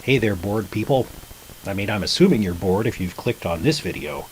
Hey there, bored people. I mean, I'm assuming you're bored if you've clicked on this video.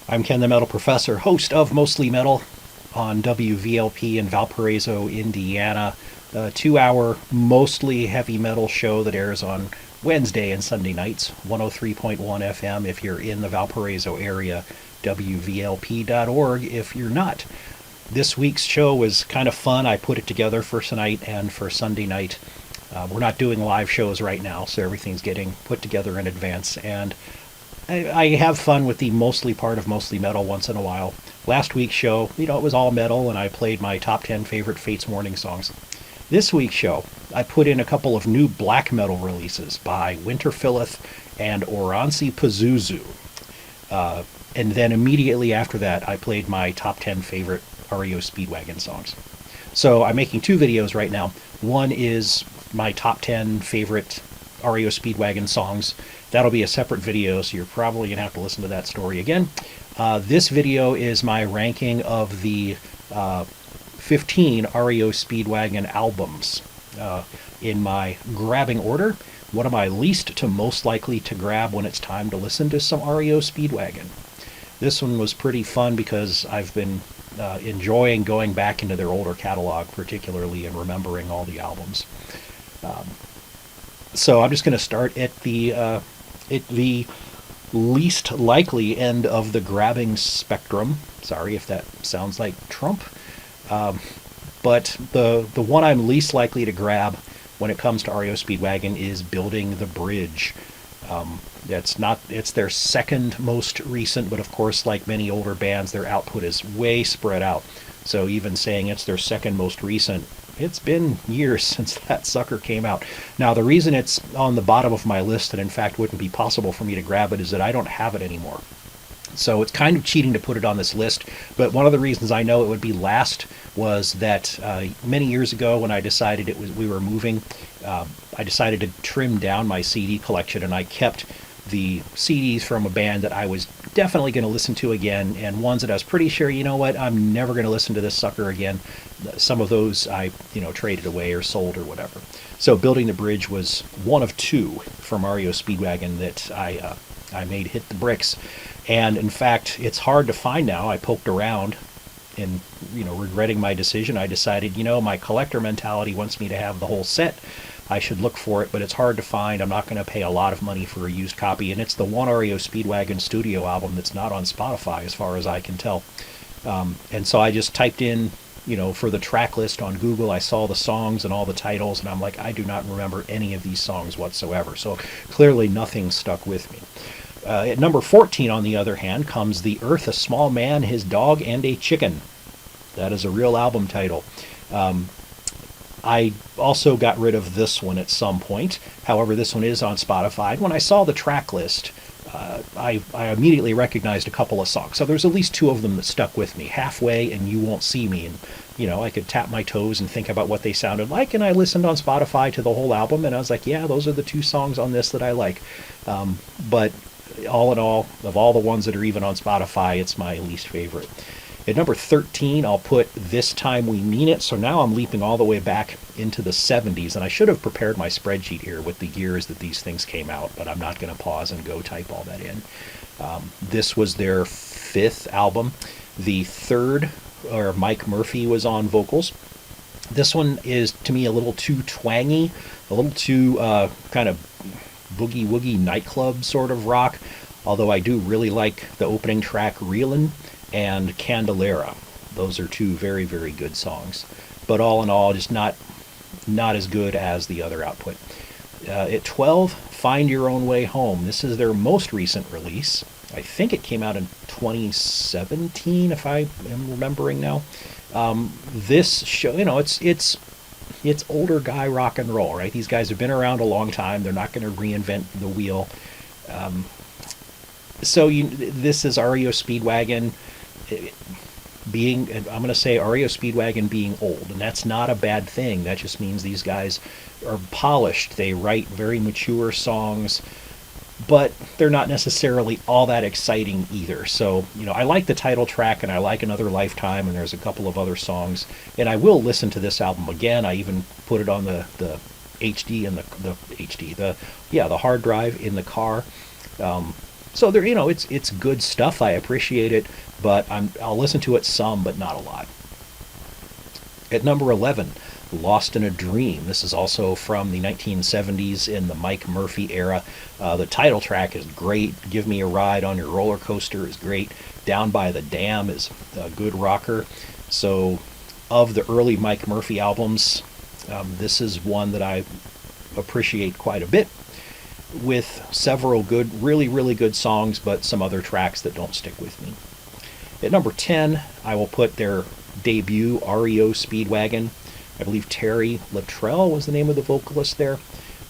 I'm Ken the Metal Professor, host of Mostly Metal on WVLP in Valparaiso, Indiana. A 2-hour, mostly heavy metal show that airs on Wednesday and Sunday nights, 103.1 FM if you're in the Valparaiso area, WVLP.org if you're not. This week's show was kind of fun. I put it together for tonight and for Sunday night. We're not doing live shows right now, so everything's getting put together in advance. And I have fun with the mostly part of Mostly Metal once in a while. Last week's show, it was all metal, and I played my top 10 favorite Fates Warning songs. This week's show, I put in a couple of new black metal releases by Winterfilleth and Oransi Pazuzu. And then immediately after that, I played my top 10 favorite REO Speedwagon songs. So I'm making two videos right now. One is my top 10 favorite REO Speedwagon songs. That'll be a separate video, so you're probably going to have to listen to that story again. This video is my ranking of the 15 REO Speedwagon albums in my grabbing order. What am I least to most likely to grab when it's time to listen to some REO Speedwagon? This one was pretty fun because I've been enjoying going back into their older catalog, particularly, and remembering all the albums. So I'm just going to start at the least likely end of the grabbing spectrum. Sorry if that sounds like Trump. But the one I'm least likely to grab when it comes to REO Speedwagon is Building the Bridge. It's their second most recent, but of course, like many older bands, their output is way spread out. So even saying it's their second most recent, it's been years since that sucker came out. Now, the reason it's on the bottom of my list, and in fact wouldn't be possible for me to grab it, is that I don't have it anymore. So it's kind of cheating to put it on this list, but one of the reasons I know it would be last was that many years ago when I decided we were moving, I decided to trim down my CD collection, and I kept the CDs from a band that I was definitely going to listen to again, and ones that I was pretty sure, you know what, I'm never going to listen to this sucker again. Some of those I, traded away or sold or whatever. So Building the Bridge was one of two from REO Speedwagon that I made hit the bricks. And in fact, it's hard to find now. I poked around and, regretting my decision, I decided, my collector mentality wants me to have the whole set. I should look for it, but it's hard to find. I'm not going to pay a lot of money for a used copy, and it's the one REO Speedwagon studio album that's not on Spotify as far as I can tell. And so I just typed in, for the track list on Google, I saw the songs and all the titles, and I'm like, I do not remember any of these songs whatsoever. So clearly nothing stuck with me. At number 14, on the other hand, comes The Earth, a Small Man, His Dog, and a Chicken. That is a real album title. I also got rid of this one at some point. However, this one is on Spotify. When I saw the track list, I immediately recognized a couple of songs. So there's at least two of them that stuck with me. Halfway and You Won't See Me. And, I could tap my toes and think about what they sounded like. And I listened on Spotify to the whole album, and I was like, yeah, those are the two songs on this that I like. But all in all, of all the ones that are even on Spotify, it's my least favorite. At number 13, I'll put This Time We Mean It. So now I'm leaping all the way back into the 70s, and I should have prepared my spreadsheet here with the years that these things came out, but I'm not going to pause and go type all that in. This was their fifth album. The third, or Mike Murphy was on vocals. This one is, to me, a little too twangy, a little too kind of boogie-woogie nightclub sort of rock, although I do really like the opening track, Reelin', and Candelera. Those are two very, very good songs. But all in all, just not as good as the other output. At 12, Find Your Own Way Home. This is their most recent release. I think it came out in 2017, if I am remembering now. This show, it's older guy rock and roll, right? These guys have been around a long time. They're not going to reinvent the wheel. This is REO Speedwagon being, I'm going to say REO Speedwagon being old, and that's not a bad thing. That just means these guys are polished. They write very mature songs, but they're not necessarily all that exciting either. So, I like the title track, and I like Another Lifetime, and there's a couple of other songs, and I will listen to this album again. I even put it on the HD in the HD, the hard drive in the car. So there, it's good stuff. I appreciate it, but I'll listen to it some, but not a lot. At number 11, Lost in a Dream. This is also from the 1970s in the Mike Murphy era. The title track is great. Give Me a Ride on Your Roller Coaster is great. Down by the Dam is a good rocker. So of the early Mike Murphy albums, this is one that I appreciate quite a bit, with several good, really, really good songs, but some other tracks that don't stick with me. At number 10, I will put their debut, REO Speedwagon. I believe Terry Luttrell was the name of the vocalist there.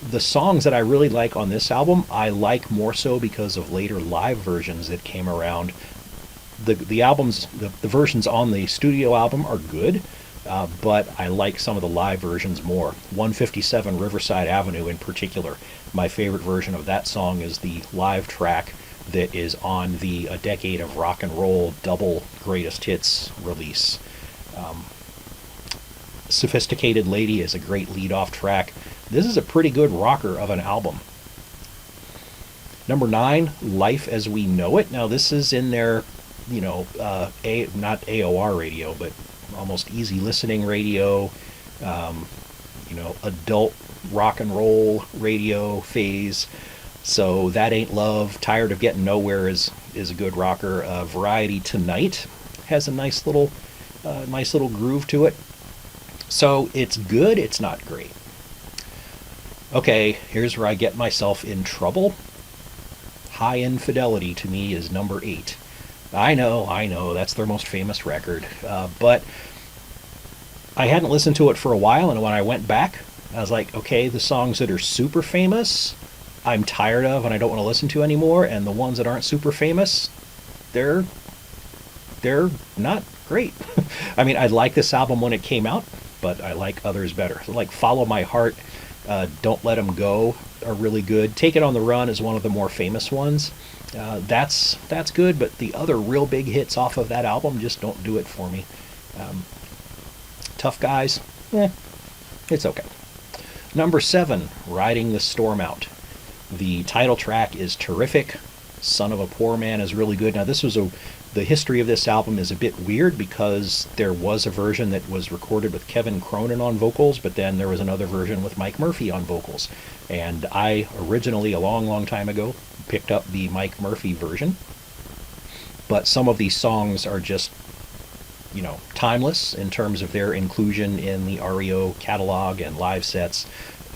The songs that I really like on this album, I like more so because of later live versions that came around. The versions on the studio album are good, but I like some of the live versions more. 157 Riverside Avenue in particular. My favorite version of that song is the live track that is on the A Decade of Rock and Roll double greatest hits release. Sophisticated Lady is a great lead-off track. This is a pretty good rocker of an album. Number 9, Life as We Know It. Now this is in their, not AOR radio, but almost easy listening radio, adult rock and roll radio phase. So That Ain't Love, Tired of Getting Nowhere is a good rocker. Variety Tonight has a nice little groove to it. So it's good, it's not great. Okay, here's where I get myself in trouble. High Infidelity to me is number 8. I know, that's their most famous record. But I hadn't listened to it for a while, and when I went back, I was like, okay, the songs that are super famous, I'm tired of and I don't want to listen to anymore, and the ones that aren't super famous, they're not great. I mean, I like this album when it came out, but I like others better. So like Follow My Heart, Don't Let 'Em Go are really good. Take It on the Run is one of the more famous ones. That's good, but the other real big hits off of that album just don't do it for me. Tough Guys, it's okay. Number 7, Riding the Storm Out. The title track is terrific. Son of a Poor Man is really good. Now the history of this album is a bit weird because there was a version that was recorded with Kevin Cronin on vocals, but then there was another version with Mike Murphy on vocals. And I originally, a long, long time ago, picked up the Mike Murphy version. But some of these songs are just, timeless in terms of their inclusion in the REO catalog and live sets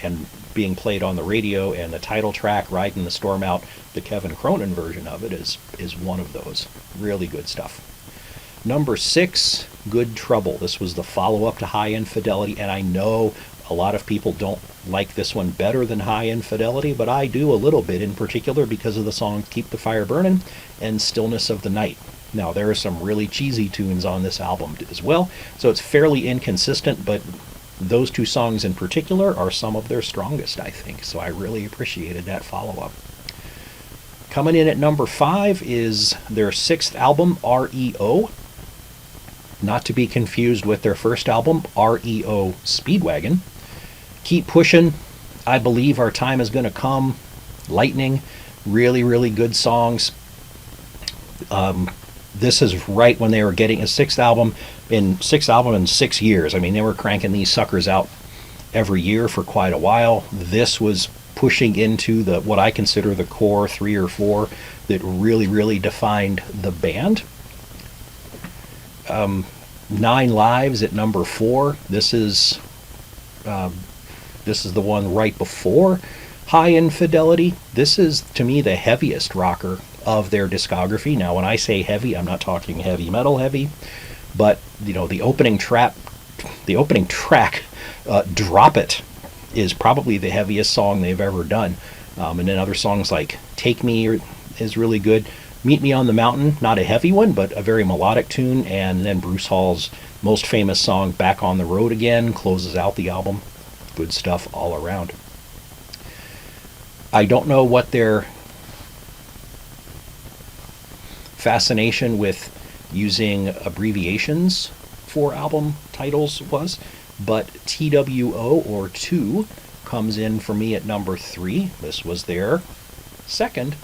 and being played on the radio. And the title track, Riding the Storm Out, the Kevin Cronin version of it is one of those. Really good stuff. Number 6, Good Trouble. This was the follow-up to High Infidelity, and I know a lot of people don't like this one better than High Infidelity, but I do a little bit, in particular because of the songs Keep the Fire Burning and Stillness of the Night. Now, there are some really cheesy tunes on this album as well, so it's fairly inconsistent, but those two songs in particular are some of their strongest, I think, so I really appreciated that follow-up. Coming in at number 5 is their 6th album, REO. Not to be confused with their first album, REO Speedwagon. Keep Pushing, I Believe Our Time Is Gonna Come, Lightning, really, really good songs. This is right when they were getting a sixth album in 6 years. I mean, they were cranking these suckers out every year for quite a while. This was pushing into what I consider the core 3 or 4 that really, really defined the band. 9 Lives at number 4. This is the one right before High Infidelity. This is, to me, the heaviest rocker of their discography. Now, when I say heavy, I'm not talking heavy metal heavy, but the opening track, Drop It, is probably the heaviest song they've ever done. And then other songs like Take Me is really good. Meet Me on the Mountain, not a heavy one, but a very melodic tune. And then Bruce Hall's most famous song, Back on the Road Again, closes out the album. Good stuff all around. I don't know what their fascination with using abbreviations for album titles was, but TWO or 2 comes in for me at number 3. This was their second.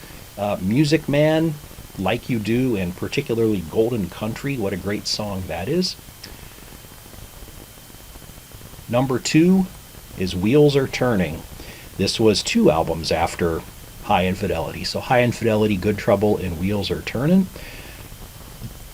Music Man, Like You Do, and particularly Golden Country. What a great song that is. Number 2 is Wheels Are Turning. This was 2 albums after High Infidelity. So High Infidelity, Good Trouble, and Wheels Are Turning.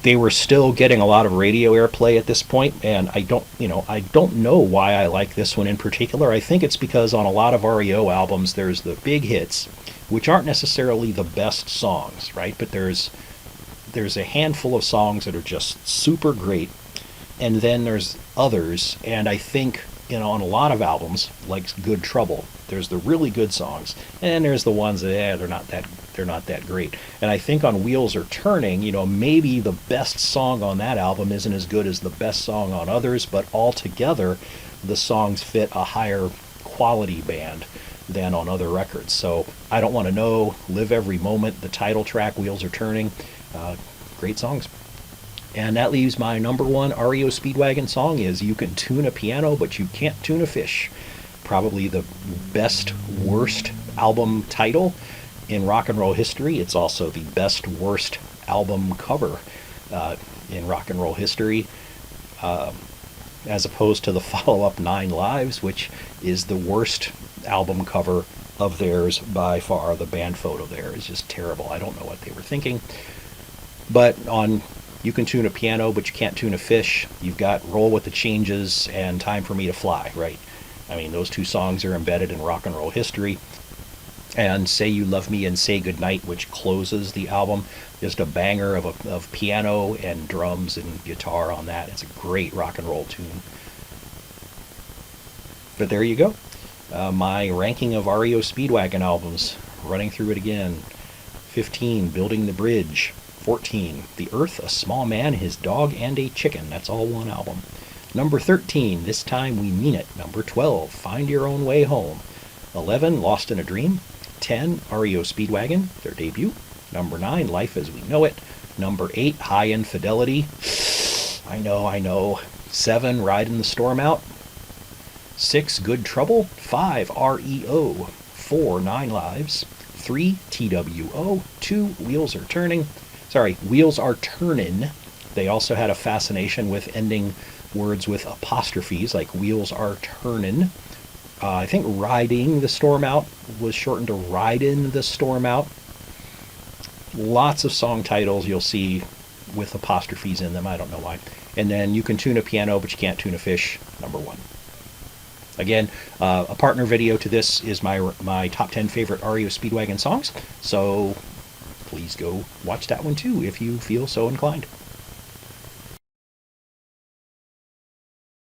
They were still getting a lot of radio airplay at this point, and I don't know why I like this one in particular. I think it's because on a lot of REO albums there's the big hits, which aren't necessarily the best songs, right? But there's a handful of songs that are just super great, and then there's others, and I think, on a lot of albums, like Good Trouble, there's the really good songs, and there's the ones that they're not that great. And I think on Wheels Are Turning, maybe the best song on that album isn't as good as the best song on others, but altogether the songs fit a higher quality band than on other records. So I Don't Want to Know, Live Every Moment, the title track, Wheels Are Turning, great songs. And that leaves my number 1 REO Speedwagon song is You Can Tune a Piano, But You Can't Tune a Fish. Probably the best, worst album title in rock and roll history. It's also the best, worst album cover in rock and roll history, as opposed to the follow-up 9 Lives, which is the worst album cover of theirs by far. The band photo there is just terrible. I don't know what they were thinking. But on You Can Tune a Piano, But You Can't Tune a Fish, you've got Roll with the Changes and Time for Me to Fly, right? I mean, those 2 songs are embedded in rock and roll history. And Say You Love Me and Say Goodnight, which closes the album, just a banger of piano and drums and guitar on that. It's a great rock and roll tune. But there you go. My ranking of REO Speedwagon albums, running through it again. 15, Building the Bridge. 14, The Earth, A Small Man, His Dog, and a Chicken. That's all one album. Number 13, This Time We Mean It. Number 12, Find Your Own Way Home. 11, Lost in a Dream. 10, REO Speedwagon, their debut. Number 9, Life as We Know It. Number 8, High Infidelity. I know. 7, Riding the Storm Out. 6, Good Trouble. 5, REO. 4, 9 Lives. 3, TWO. 2, Wheels Are Turning. They also had a fascination with ending words with apostrophes, like Wheels Are Turnin'. I think Riding the Storm Out was shortened to Ridin' the Storm Out. Lots of song titles you'll see with apostrophes in them. I don't know why. And then You Can Tune a Piano, But You Can't Tune a Fish, number 1. Again, a partner video to this is my top 10 favorite REO Speedwagon songs. So please go watch that one too if you feel so inclined.